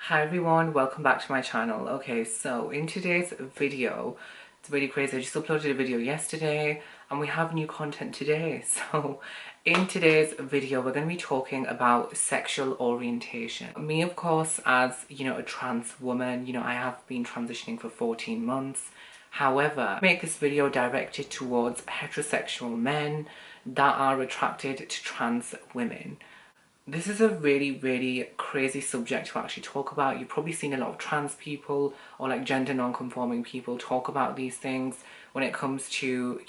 Hi everyone, welcome back to my channel. Okay, so in today's video, it's really crazy. I just uploaded a video yesterday and we have new content today. So in today's video, we're going to be talking about sexual orientation. Me, of course, as, a trans woman, I have been transitioning for 14 months. However, I make this video directed towards heterosexual men that are attracted to trans women. This is a really crazy subject to actually talk about. You've probably seen a lot of trans people or like gender non-conforming people talk about these things when it comes to,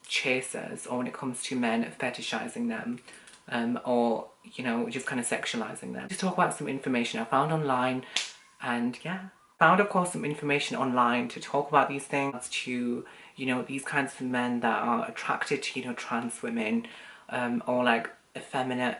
chasers, or when it comes to men fetishizing them, or, just kind of sexualizing them. Just talk about some information I found online, and yeah. Found, of course, some information online to talk about these things, to, these kinds of men that are attracted to, trans women, or like effeminate,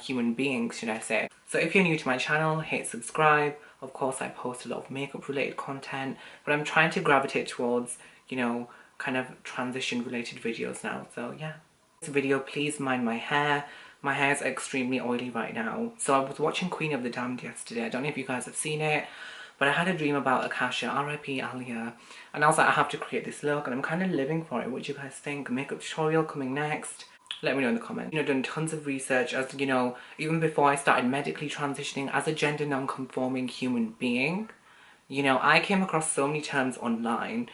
human beings, should I say. So if you're new to my channel, hit subscribe. Of course, I post a lot of makeup related content, but I'm trying to gravitate towards, kind of transition related videos now. So yeah. This video, please mind my hair. My hair is extremely oily right now. So I was watching Queen of the Damned yesterday. I don't know if you guys have seen it, but I had a dream about Akasha, R.I.P. Alia, and I was like, I have to create this look, and I'm kind of living for it. What do you guys think? A makeup tutorial coming next? Let me know in the comments. Done tons of research, as even before I started medically transitioning as a gender non-conforming human being. I came across so many terms online,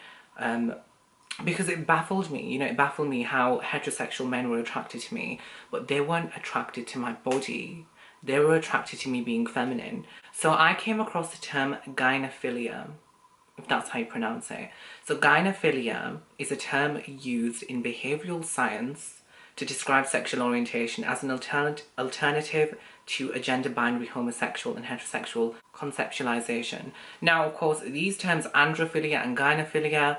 because it baffled me. It baffled me how heterosexual men were attracted to me, but they weren't attracted to my body. They were attracted to me being feminine. So I came across the term gynephilia, if that's how you pronounce it. So gynephilia is a term used in behavioral science to describe sexual orientation as an alternative to a gender binary homosexual and heterosexual conceptualization. Now, of course, these terms androphilia and gynephilia,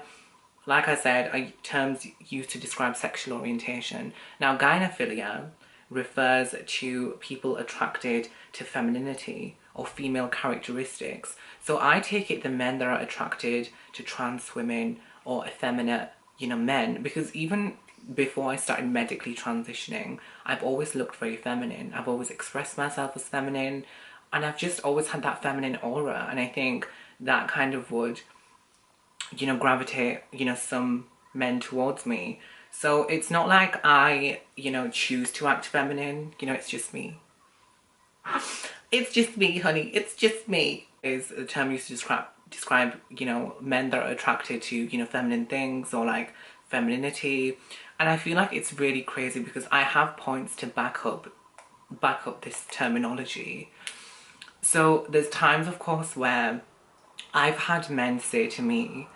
like I said, are terms used to describe sexual orientation. Now, gynephilia refers to people attracted to femininity or female characteristics. So I take it the men that are attracted to trans women or effeminate, men, because even before I started medically transitioning, I've always looked very feminine. I've always expressed myself as feminine, and I've just always had that feminine aura, and I think that kind of would, gravitate, some men towards me. So it's not like I, choose to act feminine, it's just me. It's just me, honey. It's just me. Is a term used to describe, men that are attracted to, feminine things or like femininity. And I feel like it's really crazy because I have points to back up this terminology. So there's times, of course, where I've had men say to me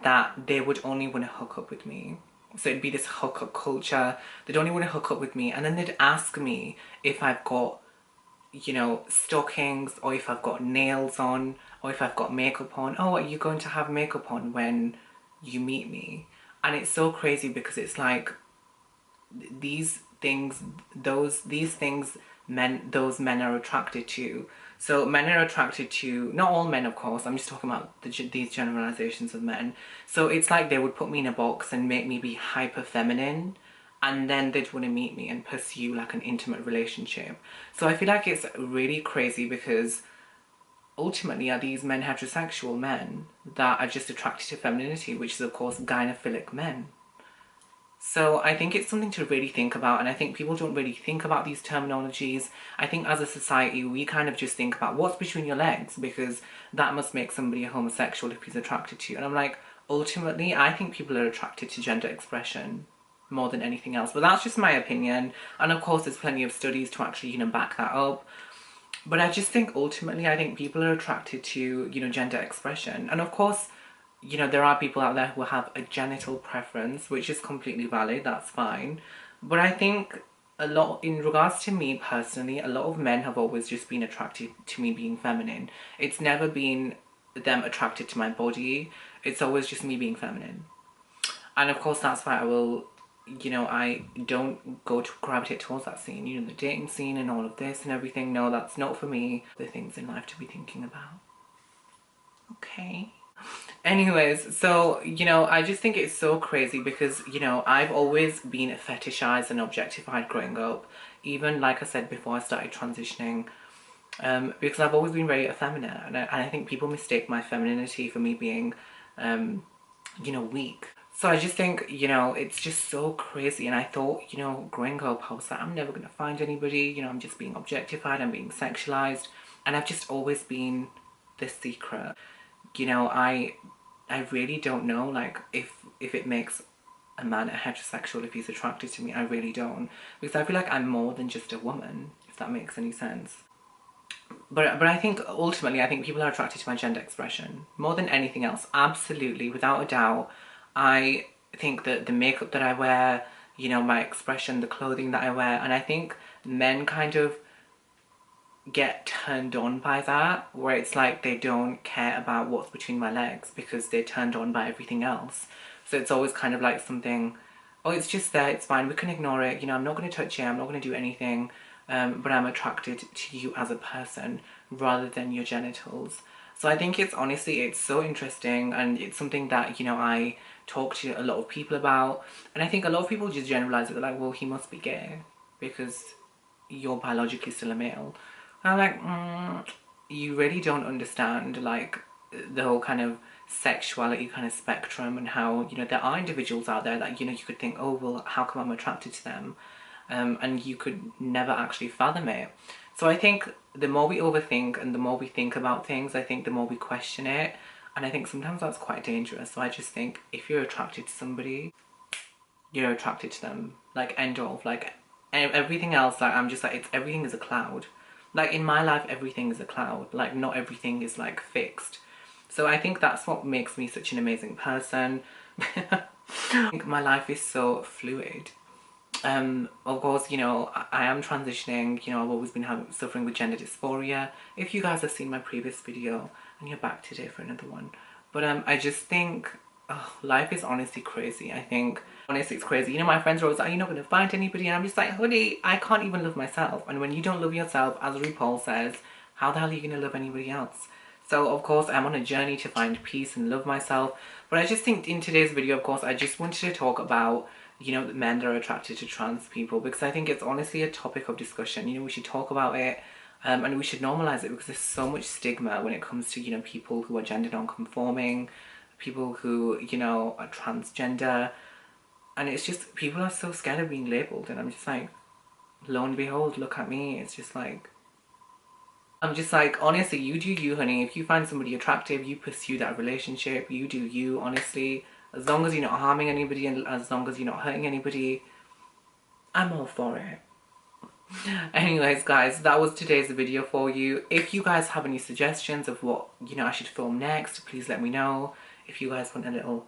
that they would only want to hook up with me. So it'd be this hookup culture. They'd only want to hook up with me, and then they'd ask me if I've got, stockings, or if I've got nails on, or if I've got makeup on. Oh, are you going to have makeup on when you meet me? And it's so crazy because it's like these things, those men are attracted to. So men are attracted to, not all men, of course, I'm just talking about these generalizations of men. So it's like they would put me in a box and make me be hyper feminine, and then they'd want to meet me and pursue like an intimate relationship. So I feel like it's really crazy because ultimately are these men heterosexual men that are just attracted to femininity, which is of course gynophilic men. So I think it's something to really think about, and I think people don't really think about these terminologies. I think as a society we kind of just think about what's between your legs, because that must make somebody a homosexual if he's attracted to you. And I'm like, ultimately I think people are attracted to gender expression more than anything else. But that's just my opinion, and of course there's plenty of studies to actually, back that up. But I just think ultimately I think people are attracted to, gender expression. And of course, there are people out there who have a genital preference, which is completely valid, that's fine. But I think a lot, in regards to me personally, a lot of men have always just been attracted to me being feminine. It's never been them attracted to my body, it's always just me being feminine. And of course that's why I will, I don't go to gravitate towards that scene, the dating scene and all of this and everything. No, that's not for me. The things in life to be thinking about. Okay. Anyways, so, I just think it's so crazy because, I've always been fetishized and objectified growing up. Even, like I said, before I started transitioning, Because I've always been very effeminate, and I think people mistake my femininity for me being, weak. So I just think, it's just so crazy. And I thought, growing up, I was like, I'm never going to find anybody. I'm just being objectified, I'm being sexualized. And I've just always been the secret. I really don't know, like, if it makes a man a heterosexual if he's attracted to me. I really don't. Because I feel like I'm more than just a woman, if that makes any sense. But I think ultimately, I think people are attracted to my gender expression more than anything else. Absolutely, without a doubt. I think that the makeup that I wear, my expression, the clothing that I wear, and I think men kind of get turned on by that, where it's like they don't care about what's between my legs because they're turned on by everything else. So it's always kind of like something, oh, it's just there, it's fine, we can ignore it, I'm not going to touch it, I'm not going to do anything, but I'm attracted to you as a person rather than your genitals. So I think it's so interesting, and it's something that, I talk to a lot of people about, and I think a lot of people just generalize it. They're like, well, he must be gay because you're biologically still a male. And I'm like, you really don't understand, like, the whole kind of sexuality kind of spectrum, and how, there are individuals out there that, you could think, oh, well, how come I'm attracted to them? And you could never actually fathom it. So I think the more we overthink and the more we think about things, I think the more we question it. And I think sometimes that's quite dangerous. So I just think if you're attracted to somebody, you're attracted to them. Like, end of. Like, everything else, like, I'm just like, everything is a cloud. Like, in my life, everything is a cloud. Like, not everything is, like, fixed. So I think that's what makes me such an amazing person. I think my life is so fluid. Of course, I am transitioning. I've always been suffering with gender dysphoria. If you guys have seen my previous video, and you're back today for another one. But I just think, oh, life is honestly crazy. I think, honestly, it's crazy. My friends are always like, you're not going to find anybody. And I'm just like, honey, I can't even love myself. And when you don't love yourself, as RuPaul says, how the hell are you going to love anybody else? So, of course, I'm on a journey to find peace and love myself. But I just think in today's video, of course, I just wanted to talk about, the men that are attracted to trans people, because I think it's honestly a topic of discussion. We should talk about it, and we should normalize it, because there's so much stigma when it comes to, people who are gender non-conforming, people who, are transgender, and it's just, people are so scared of being labelled, and I'm just like, lo and behold, look at me. It's just like, I'm just like, honestly, you do you, honey. If you find somebody attractive, you pursue that relationship. You do you, honestly. As long as you're not harming anybody and as long as you're not hurting anybody, I'm all for it. Anyways, guys, that was today's video for you. If you guys have any suggestions of what, I should film next, please let me know. If you guys want a little,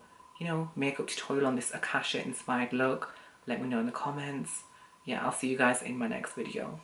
makeup tutorial on this Akasha inspired look, let me know in the comments. Yeah, I'll see you guys in my next video.